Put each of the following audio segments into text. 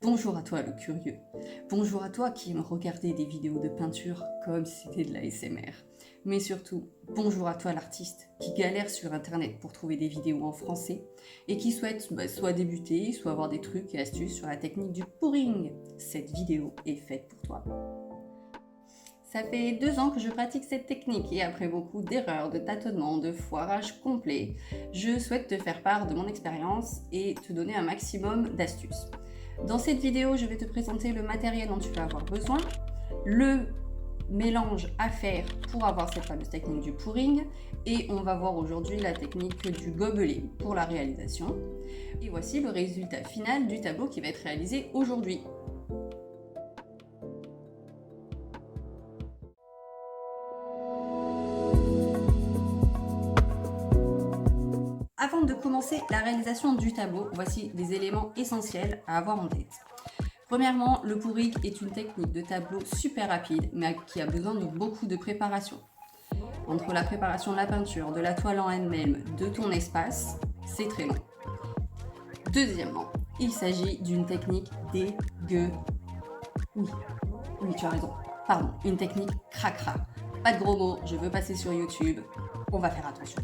Bonjour à toi le curieux, bonjour à toi qui aime regarder des vidéos de peinture comme si c'était de la SMR. Mais surtout, bonjour à toi l'artiste qui galère sur internet pour trouver des vidéos en français et qui souhaite soit débuter, soit avoir des trucs et astuces sur la technique du pouring. Cette vidéo est faite pour toi. Ça fait 2 ans que je pratique cette technique et après beaucoup d'erreurs, de tâtonnements, de foirage complet, je souhaite te faire part de mon expérience et te donner un maximum d'astuces. Dans cette vidéo, je vais te présenter le matériel dont tu vas avoir besoin, le mélange à faire pour avoir cette fameuse technique du pouring et on va voir aujourd'hui la technique du gobelet pour la réalisation. Et voici le résultat final du tableau qui va être réalisé aujourd'hui. Avant de commencer la réalisation du tableau, voici les éléments essentiels à avoir en tête. Premièrement, le pouring est une technique de tableau super rapide, mais qui a besoin de beaucoup de préparation. Entre la préparation de la peinture, de la toile en elle-même, de ton espace, c'est très long. Deuxièmement, il s'agit d'une technique dégueu. Oui, tu as raison. Pardon, une technique cracra. Pas de gros mots, je veux passer sur YouTube, on va faire attention.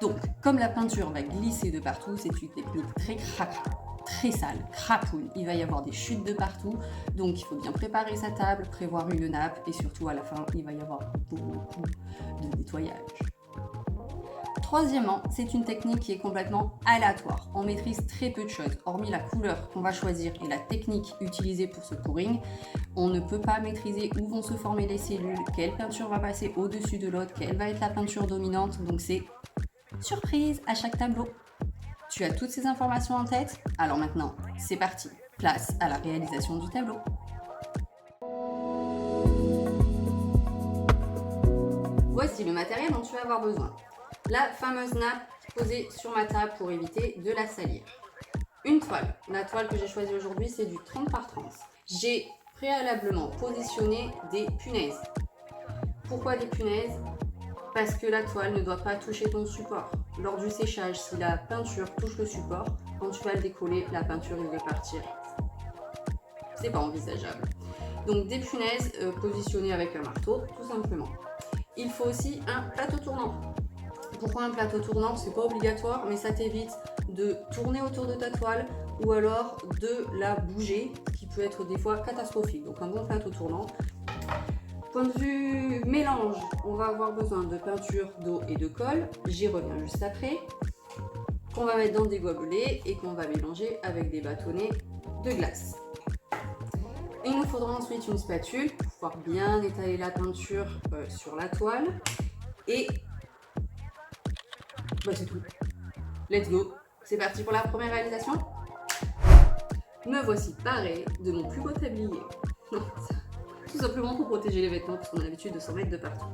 Donc, comme la peinture va glisser de partout, c'est une technique très cracra, très sale, crapoune. Il va y avoir des chutes de partout, donc il faut bien préparer sa table, prévoir une nappe et surtout à la fin, il va y avoir beaucoup de nettoyage. Troisièmement, c'est une technique qui est complètement aléatoire. On maîtrise très peu de choses, hormis la couleur qu'on va choisir et la technique utilisée pour ce pouring. On ne peut pas maîtriser où vont se former les cellules, quelle peinture va passer au-dessus de l'autre, quelle va être la peinture dominante, donc c'est surprise à chaque tableau. Tu as toutes ces informations en tête? Alors maintenant, c'est parti. Place à la réalisation du tableau. Voici le matériel dont tu vas avoir besoin. La fameuse nappe posée sur ma table pour éviter de la salir. Une toile. La toile que j'ai choisie aujourd'hui, c'est du 30 par 30. J'ai préalablement positionné des punaises. Pourquoi des punaises? Parce que la toile ne doit pas toucher ton support. Lors du séchage, si la peinture touche le support, quand tu vas le décoller, la peinture va partir. C'est pas envisageable. Donc des punaises positionnées avec un marteau, tout simplement. Il faut aussi un plateau tournant. Pourquoi un plateau tournant? C'est pas obligatoire, mais ça t'évite de tourner autour de ta toile ou alors de la bouger, qui peut être des fois catastrophique. Donc un bon plateau tournant. Point de vue mélange, on va avoir besoin de peinture, d'eau et de colle, j'y reviens juste après, qu'on va mettre dans des gobelets et qu'on va mélanger avec des bâtonnets de glace. Et il nous faudra ensuite une spatule pour pouvoir bien étaler la peinture sur la toile et c'est tout. Let's go, c'est parti pour la première réalisation. Me voici parée de mon plus beau tablier. Tout simplement pour protéger les vêtements parce qu'on a l'habitude de s'en mettre de partout.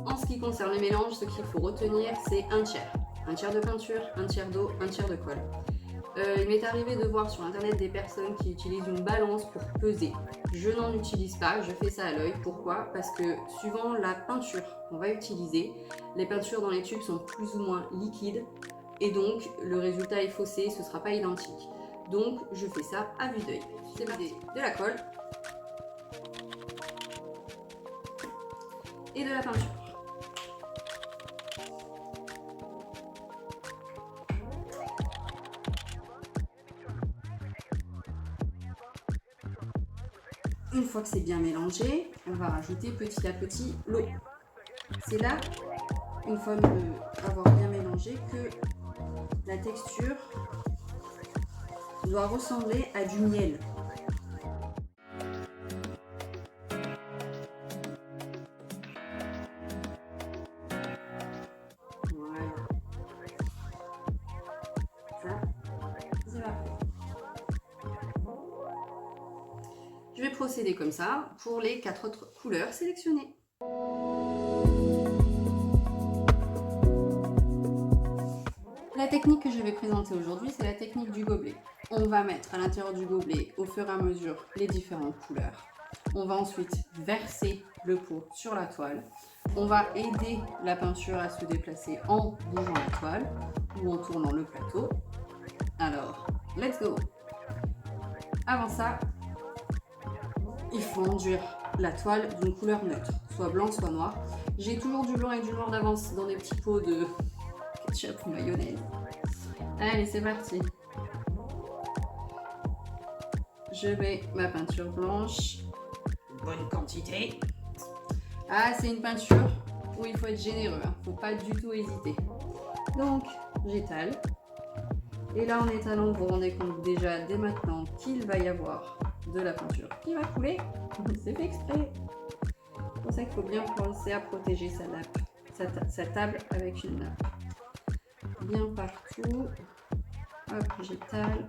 En ce qui concerne le mélange, ce qu'il faut retenir, c'est un tiers. Un tiers de peinture, un tiers d'eau, un tiers de colle. Il m'est arrivé de voir sur internet des personnes qui utilisent une balance pour peser. Je n'en utilise pas, je fais ça à l'œil. Pourquoi? Parce que suivant la peinture qu'on va utiliser, les peintures dans les tubes sont plus ou moins liquides. Et donc, le résultat est faussé, ce ne sera pas identique. Donc, je fais ça à vue d'œil. C'est parti. De la colle et de la peinture. Une fois que c'est bien mélangé, on va rajouter petit à petit l'eau. C'est là, une fois avoir bien mélangé, que la texture doit ressembler à du miel. Voilà. Ça, c'est parfait. Je vais procéder comme ça pour les 4 autres couleurs sélectionnées. La technique que je vais présenter aujourd'hui, c'est la technique du gobelet. On va mettre à l'intérieur du gobelet, au fur et à mesure, les différentes couleurs. On va ensuite verser le pot sur la toile. On va aider la peinture à se déplacer en bougeant la toile ou en tournant le plateau. Alors, let's go! Avant ça, il faut enduire la toile d'une couleur neutre, soit blanc, soit noir. J'ai toujours du blanc et du noir d'avance dans des petits pots de ketchup ou mayonnaise. Allez, c'est parti! Je mets ma peinture blanche. Bonne quantité. Ah, c'est une peinture où il faut être généreux, hein. Faut pas du tout hésiter. Donc, j'étale. Et là, en étalant, vous vous rendez compte déjà dès maintenant qu'il va y avoir de la peinture qui va couler. C'est fait exprès. C'est pour ça qu'il faut bien penser à protéger sa nappe, sa table avec une nappe. Bien partout. Hop, j'étale.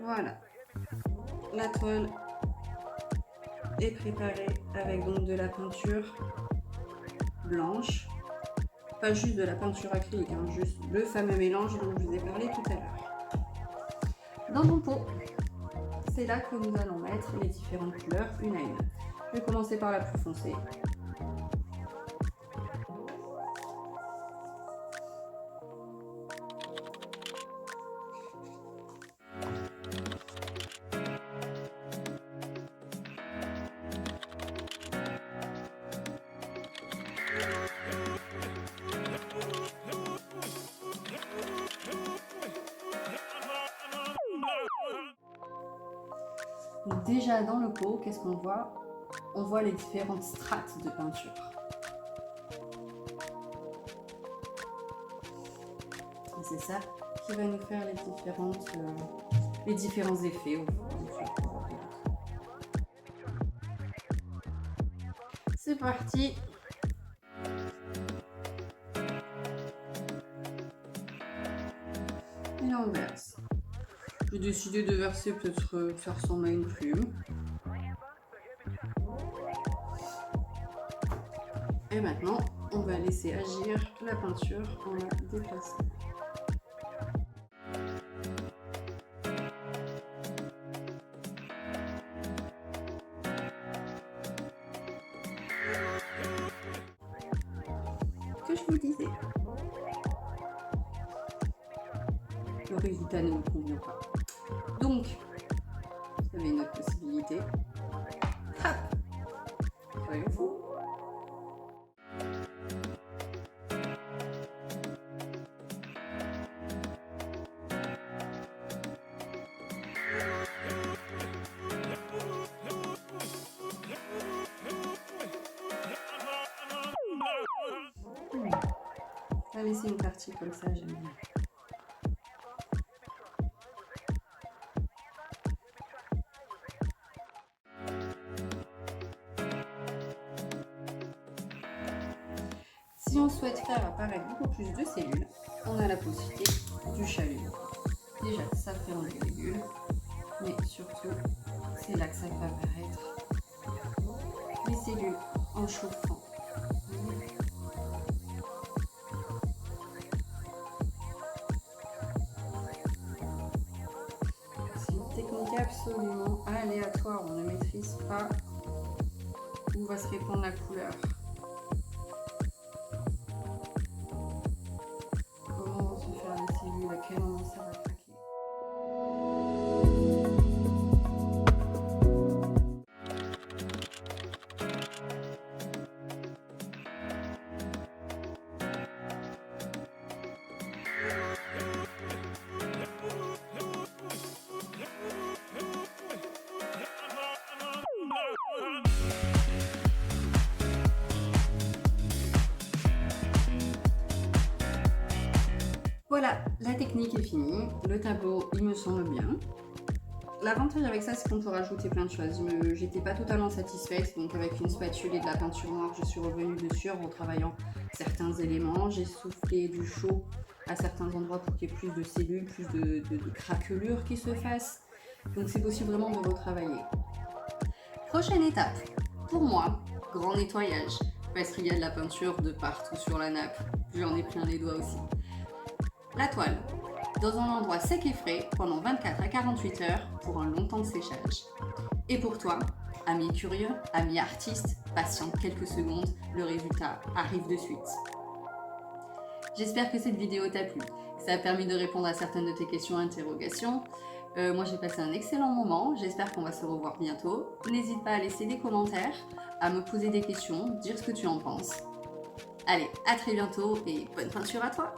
Voilà, la toile est préparée avec donc de la peinture blanche, pas juste de la peinture acrylique, hein, juste le fameux mélange dont je vous ai parlé tout à l'heure. Dans mon pot, c'est là que nous allons mettre les différentes couleurs une à une. Je vais commencer par la plus foncée. Donc déjà dans le pot, qu'est-ce qu'on voit? On voit les différentes strates de peinture. Et c'est ça qui va nous faire les différents effets au fur et à mesure. C'est parti! Et là on verse. J'ai décidé de verser, peut-être ça ressemble à une plume. Et maintenant, on va laisser agir la peinture en la déplaçant. Que je vous disais, le résultat ne me convient pas. Donc, vous avez une autre possibilité. Hop! Soyons fous! On va laisser une partie comme ça, j'aime bien. Si on souhaite faire apparaître beaucoup plus de cellules, on a la possibilité du chalut. Déjà, ça fait enlever les bulles, mais surtout, c'est là que ça va apparaître les cellules en chauffant. C'est une technique absolument aléatoire, on ne maîtrise pas où va se répandre la couleur. À quel moment ça va craquer. Voilà, la technique est finie, le tableau il me semble bien. L'avantage avec ça, c'est qu'on peut rajouter plein de choses. J'étais pas totalement satisfaite, donc avec une spatule et de la peinture noire, je suis revenue dessus en retravaillant certains éléments. J'ai soufflé du chaud à certains endroits pour qu'il y ait plus de cellules, plus de craquelures qui se fassent. Donc c'est possible vraiment de retravailler. Prochaine étape, pour moi, grand nettoyage, parce qu'il y a de la peinture de partout sur la nappe. J'en ai plein les doigts aussi. la toile dans un endroit sec et frais pendant 24 à 48 heures pour un long temps de séchage. Et pour toi, ami curieux, ami artiste, patiente quelques secondes, le résultat arrive de suite. J'espère que cette vidéo t'a plu, que ça a permis de répondre à certaines de tes questions et interrogations. Moi j'ai passé un excellent moment, j'espère qu'on va se revoir bientôt. N'hésite pas à laisser des commentaires, à me poser des questions, dire ce que tu en penses. Allez, à très bientôt et bonne peinture à toi!